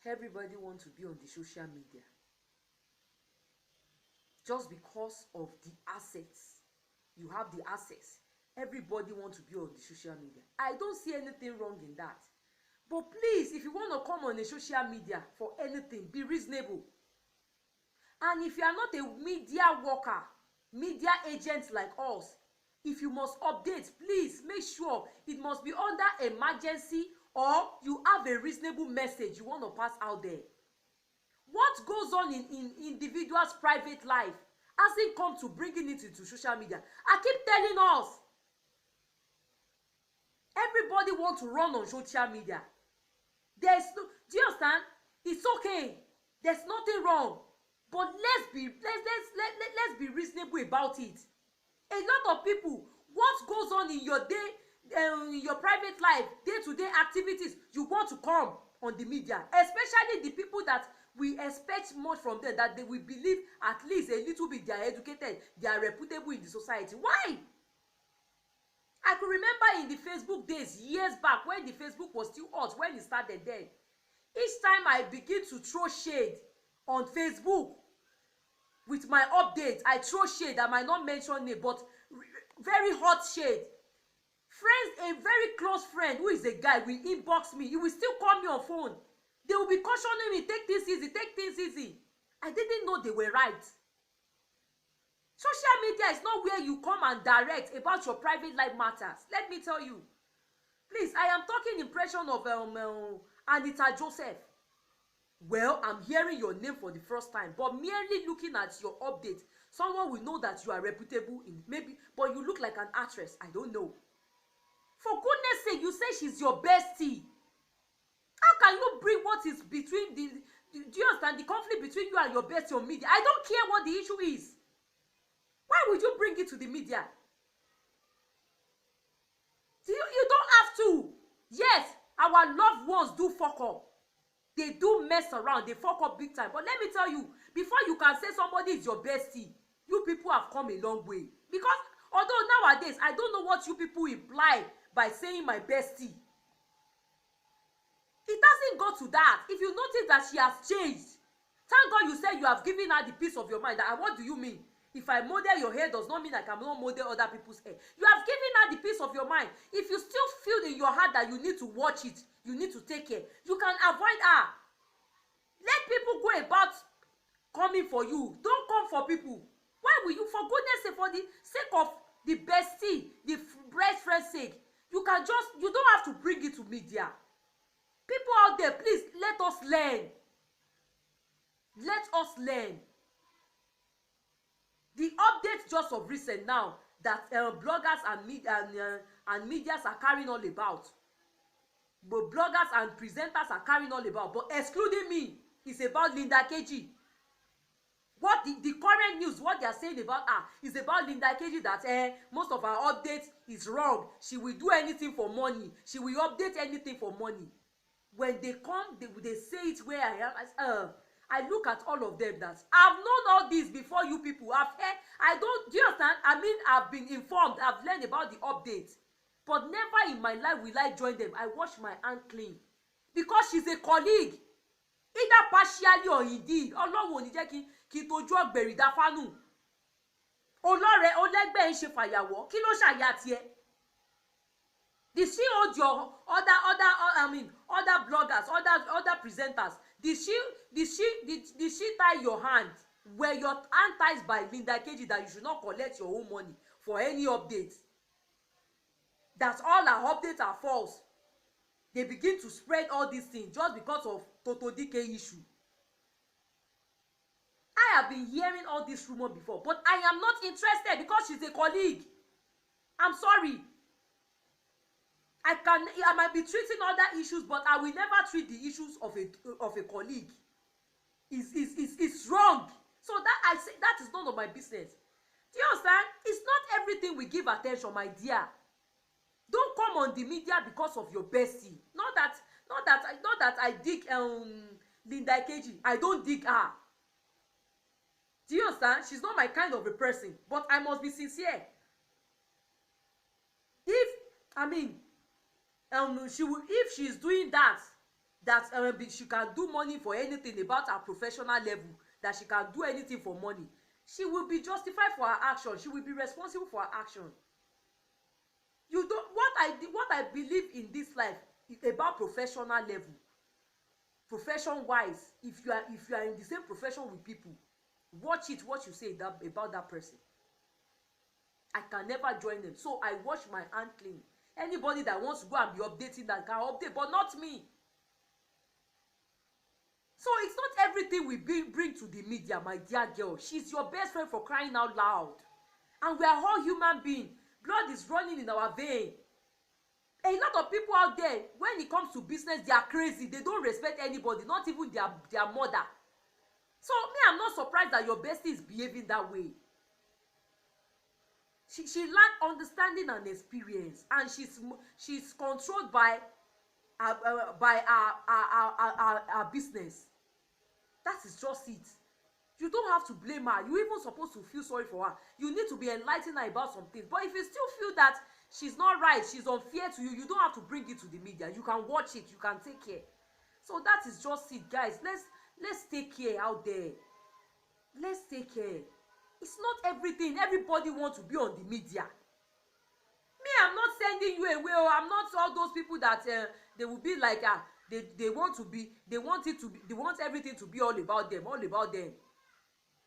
Everybody wants to be on the social media just because of the assets. You have the access. Everybody wants to be on the social media. I don't see anything wrong in that. But please, if you want to come on the social media for anything, be reasonable. And if you are not a media worker, media agent like us, if you must update, please make sure it must be under emergency, or you have a reasonable message you want to pass out there. What goes on in individuals' private life hasn't come to bringing it into social media. I keep telling us, everybody wants to run on social media. There's no, do you understand? It's okay. There's nothing wrong. But let's be reasonable about it. A lot of people, what goes on in your day, in your private life, day-to-day activities, you want to come on the media, especially the people that we expect much from them, that they will believe at least a little bit they are educated, they are reputable in the society. Why? I could remember in the Facebook days years back, when the Facebook was still hot, when it started then. Each time I begin to throw shade on Facebook with my updates, I throw shade. I might not mention name, but very hot shade. Friends, a very close friend who is a guy will inbox me. He will still call me on phone. They will be cautioning me, take things easy, take things easy. I didn't know they were right. Social media is not where you come and direct about your private life matters. Let me tell you. Please, I am talking impression of Anita Joseph. Well, I'm hearing your name for the first time, but merely looking at your update, someone will know that you are reputable in maybe, but you look like an actress. I don't know. For goodness sake, you say she's your bestie. How can you bring what is between the do you understand the conflict between you and your bestie on media? I don't care what the issue is. Why would you bring it to the media? You don't have to. Yes, our loved ones do fuck up. They do mess around. They fuck up big time. But let me tell you, before you can say somebody is your bestie, you people have come a long way. Because although nowadays, I don't know what you people imply by saying my bestie. It doesn't go to that. If you notice that she has changed, thank God you said you have given her the peace of your mind. And what do you mean? If I model your hair does not mean I cannot model other people's hair. You have given her the peace of your mind. If you still feel in your heart that you need to watch it, you need to take care, you can avoid her. Let people go about coming for you. Don't come for people. Why will you? For goodness sake, for the sake of the bestie, the best friend's sake, you don't have to bring it to media. People out there, please, let us learn. Let us learn. The updates just of recent now that bloggers and medias are carrying all about, but bloggers and presenters are carrying all about, but excluding me, is about Linda Keji. What the current news, what they are saying about her is about Linda Keji, that most of her updates is wrong. She will do anything for money. She will update anything for money. When they come, they say it where I am. I look at all of them that I've known all this before you people. Do you understand? I mean, I've been informed. I've learned about the updates. But never in my life will I join them. I wash my hand clean. Because she's a colleague. Either partially or indeed. Ọlọ́run ò ní jẹ́ kí n tójú ọ̀gbẹ̀rì dáfánù. Olóore olẹ́gbẹ́ ń ṣe fàyàwọ́. Kí ló ṣàyà tiẹ̀? Did she hold your other bloggers, other presenters? Did she tie your hand? Were your hand tied by Linda Keji that you should not collect your own money for any updates? That all her updates are false. They begin to spread all these things just because of Toto Dike issue. I have been hearing all this rumor before, but I am not interested because she's a colleague. I'm sorry. I might be treating other issues, but I will never treat the issues of a colleague. It's wrong. So that I say that is none of my business. Do you understand? It's not everything we give attention, my dear. Don't come on the media because of your bestie. Not that I dig Linda Keji. I don't dig her. Do you understand? She's not my kind of a person, but I must be sincere. If she's doing that that she can do money for anything about her professional level, that she can do anything for money, she will be justified for her action. She will be responsible for her action. You don't, what I believe in this life is about professional level, profession wise. If you are in the same profession with people, watch it, what you say about that person. I can never join them, so I wash my hand clean. Anybody that wants to go and be updating that can update, but not me. So it's not everything we bring to the media, my dear girl. She's your best friend, for crying out loud. And we are all human beings. Blood is running in our vein. A lot of people out there, when it comes to business, they are crazy. They don't respect anybody, not even their mother. So me, I'm not surprised that your bestie is behaving that way. She lack understanding and experience, and she's controlled by our business. That is just it. You don't have to blame her. You even supposed to feel sorry for her. You need to be enlightening her about some things. But if you still feel that she's not right, she's unfair to you, you don't have to bring it to the media. You can watch it, you can take care. So that is just it, guys. Let's take care out there. Let's take care. It's not everything everybody wants to be on the media. Me, I'm not sending you away. I'm not all those people that they will be like they want everything to be all about them,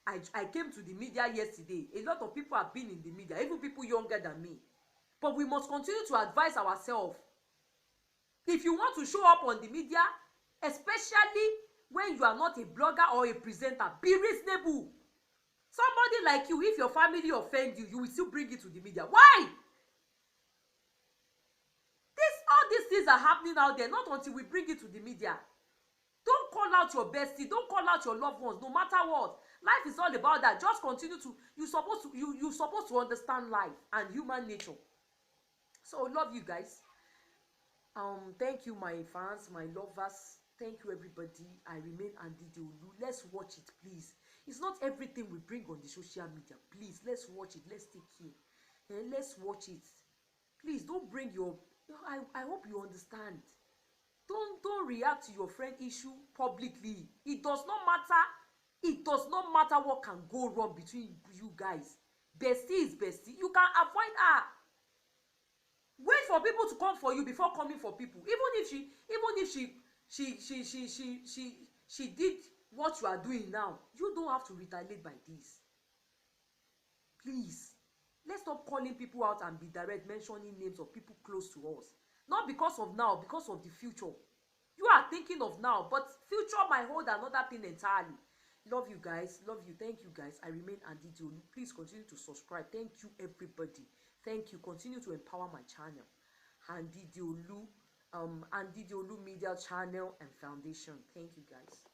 I came to the media yesterday. A lot of people have been in the media, even people younger than me. But we must continue to advise ourselves. If you want to show up on the media, especially when you are not a blogger or a presenter, be reasonable. Somebody like you, if your family offend you, you will still bring it to the media. Why? All these things are happening out there, not until we bring it to the media. Don't call out your bestie, don't call out your loved ones, no matter what. Life is all about that. Just continue to, you're supposed to understand life and human nature. So love you guys. Thank you, my fans, my lovers. Thank you, everybody. I remain Andidi Olu. Let's watch it, please. It's not everything we bring on the social media. Please, let's watch it. Let's take care. And let's watch it. Please don't bring your. I hope you understand. Don't react to your friend issue publicly. It does not matter. It does not matter what can go wrong between you guys. Bestie is bestie. You can avoid her. Wait for people to come for you before coming for people. Even if she did what you are doing now, you don't have to retaliate by this. Please, let's stop calling people out and be direct mentioning names of people close to us. Not because of now, because of the future. You are thinking of now, but future might hold another thing entirely. Love you guys. Love you. Thank you guys. I remain Andidi Olu. Please continue to subscribe. Thank you, everybody. Thank you. Continue to empower my channel. Andidi Olu Media Channel and Foundation. Thank you guys.